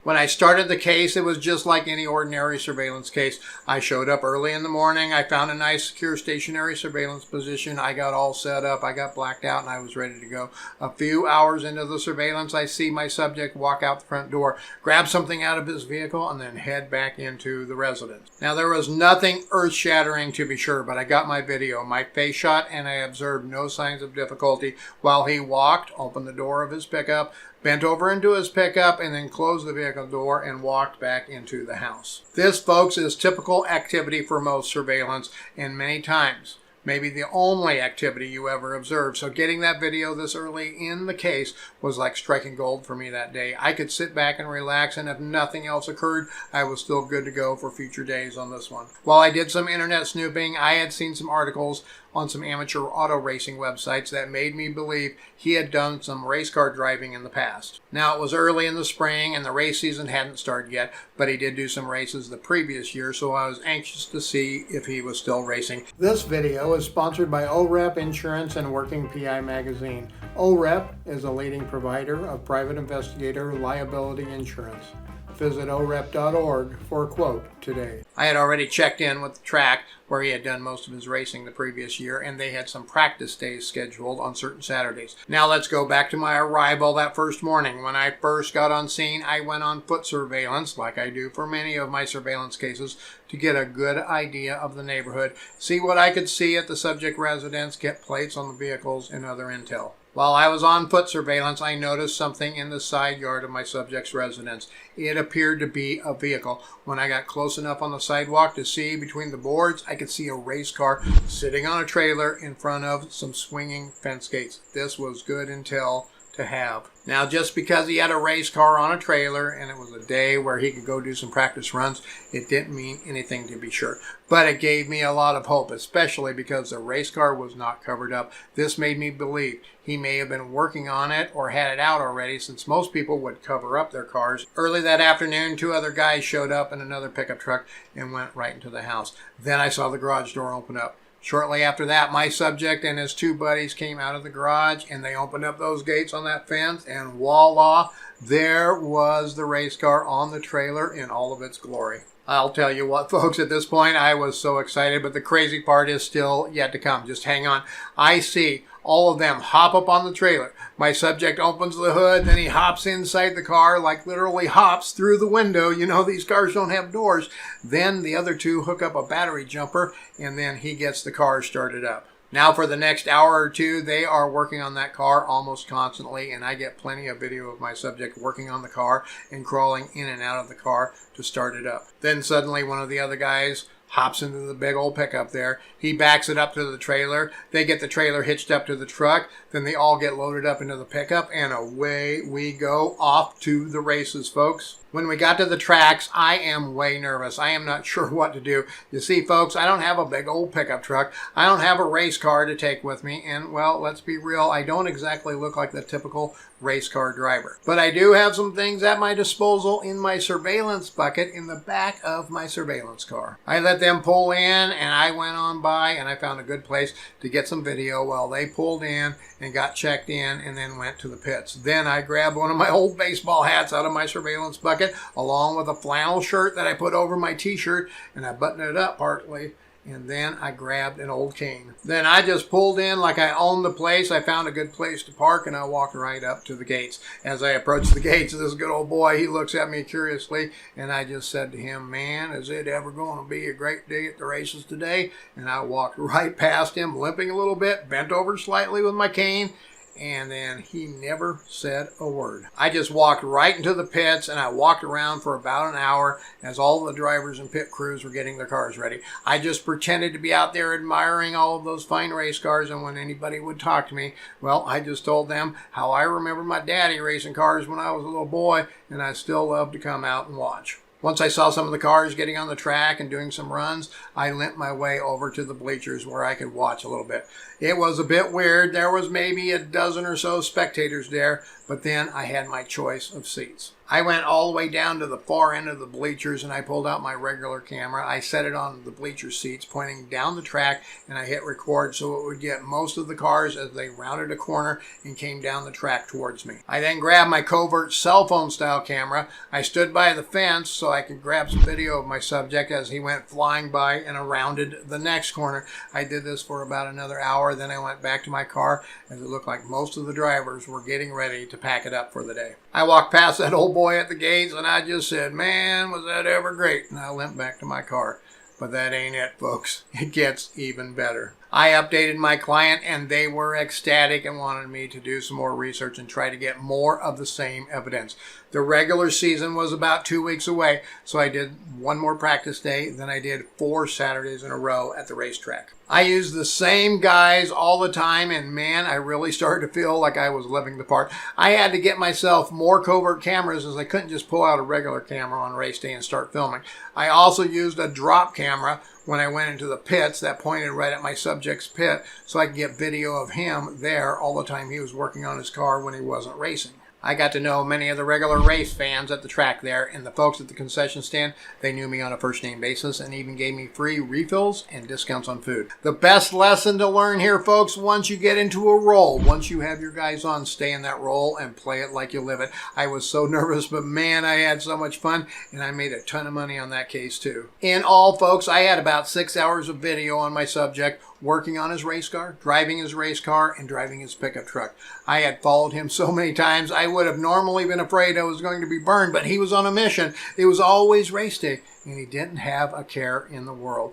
When I started the case, it was just like any ordinary surveillance case. I showed up early in the morning. I found a nice, secure, stationary surveillance position. I got all set up. I got blacked out, and I was ready to go. A few hours into the surveillance, I see my subject walk out the front door, grab something out of his vehicle, and then head back into the residence. Now, there was nothing earth-shattering, to be sure, but I got my video, my face shot, and I observed no signs of difficulty while he walked, opened the door of his pickup, bent over into his pickup, and then closed the vehicle door and walked back into the house. This, folks, is typical activity for most surveillance, and many times maybe the only activity you ever observe. So getting that video this early in the case was like striking gold for me that day. I could sit back and relax, and if nothing else occurred, I was still good to go for future days on this one. While I did some internet snooping, I had seen some articles on some amateur auto racing websites that made me believe he had done some race car driving in the past. Now, it was early in the spring and the race season hadn't started yet, but he did do some races the previous year, so I was anxious to see if he was still racing. This video is sponsored by OREP Insurance and Working PI Magazine. OREP is a leading provider of private investigator liability insurance. Visit orep.org for a quote today. I had already checked in with the track where he had done most of his racing the previous year, and they had some practice days scheduled on certain Saturdays. Now let's go back to my arrival that first morning. When I first got on scene, I went on foot surveillance, like I do for many of my surveillance cases, to get a good idea of the neighborhood, see what I could see at the subject residence, get plates on the vehicles, and other intel. While I was on foot surveillance, I noticed something in the side yard of my subject's residence. It appeared to be a vehicle. When I got close enough on the sidewalk to see between the boards, I could see a race car sitting on a trailer in front of some swinging fence gates. This was good intel to have. Now, just because he had a race car on a trailer and it was a day where he could go do some practice runs, it didn't mean anything, to be sure. But it gave me a lot of hope, especially because the race car was not covered up. This made me believe he may have been working on it or had it out already, since most people would cover up their cars. Early that afternoon, 2 other guys showed up in another pickup truck and went right into the house. Then I saw the garage door open up. Shortly after that, my subject and his 2 buddies came out of the garage, and they opened up those gates on that fence, and voila, there was the race car on the trailer in all of its glory. I'll tell you what, folks, at this point, I was so excited, but the crazy part is still yet to come. Just hang on. I see all of them hop up on the trailer. My subject opens the hood, then he hops inside the car, like literally hops through the window. You know, these cars don't have doors. Then the other 2 hook up a battery jumper, and then he gets the car started up. Now for the next hour or 2, they are working on that car almost constantly, and I get plenty of video of my subject working on the car and crawling in and out of the car to start it up. Then suddenly one of the other guys hops into the big old pickup there. He backs it up to the trailer. They get the trailer hitched up to the truck. Then they all get loaded up into the pickup, and away we go, off to the races, folks. When we got to the tracks, I am way nervous. I am not sure what to do. You see, folks, I don't have a big old pickup truck. I don't have a race car to take with me. And, well, let's be real, I don't exactly look like the typical race car driver. But I do have some things at my disposal in my surveillance bucket in the back of my surveillance car. I let them pull in, and I went on by, and I found a good place to get some video while they pulled in and got checked in and then went to the pits. Then I grabbed one of my old baseball hats out of my surveillance bucket, along with a flannel shirt that I put over my t-shirt, and I buttoned it up partly, and then I grabbed an old cane. Then I just pulled in like I owned the place. I found a good place to park, and I walked right up to the gates. As I approached the gates, this good old boy, he looks at me curiously, and I just said to him, "Man, is it ever going to be a great day at the races today?" And I walked right past him, limping a little bit, bent over slightly with my cane, and then he never said a word. I just walked right into the pits, and I walked around for about an hour as all the drivers and pit crews were getting their cars ready. I just pretended to be out there admiring all of those fine race cars, and when anybody would talk to me, well, I just told them how I remember my daddy racing cars when I was a little boy, and I still love to come out and watch. Once I saw some of the cars getting on the track and doing some runs, I limped my way over to the bleachers where I could watch a little bit. It was a bit weird. There was maybe a dozen or so spectators there, but then I had my choice of seats. I went all the way down to the far end of the bleachers and I pulled out my regular camera. I set it on the bleacher seats pointing down the track and I hit record so it would get most of the cars as they rounded a corner and came down the track towards me. I then grabbed my covert cell phone style camera. I stood by the fence so I could grab some video of my subject as he went flying by and rounded the next corner. I did this for about another hour. Then I went back to my car as it looked like most of the drivers were getting ready to pack it up for the day. I walked past that old boy at the gates and I just said, man, was that ever great? And I limped back to my car. But that ain't it, folks. It gets even better. I updated my client and they were ecstatic and wanted me to do some more research and try to get more of the same evidence. The regular season was about 2 weeks away, so I did one more practice day, then I did 4 Saturdays in a row at the racetrack. I used the same guys all the time, and man, I really started to feel like I was living the part. I had to get myself more covert cameras as I couldn't just pull out a regular camera on race day and start filming. I also used a drop camera when I went into the pits that pointed right at my subject's pit so I could get video of him there all the time he was working on his car when he wasn't racing. I got to know many of the regular race fans at the track there, and the folks at the concession stand, they knew me on a first-name basis and even gave me free refills and discounts on food. The best lesson to learn here, folks, once you get into a role, once you have your guys on, stay in that role and play it like you live it. I was so nervous, but man, I had so much fun, and I made a ton of money on that case too. In all, folks, I had about 6 hours of video on my subject, working on his race car, driving his race car, and driving his pickup truck. I had followed him so many times, I would have normally been afraid I was going to be burned, but he was on a mission. It was always race day, and he didn't have a care in the world.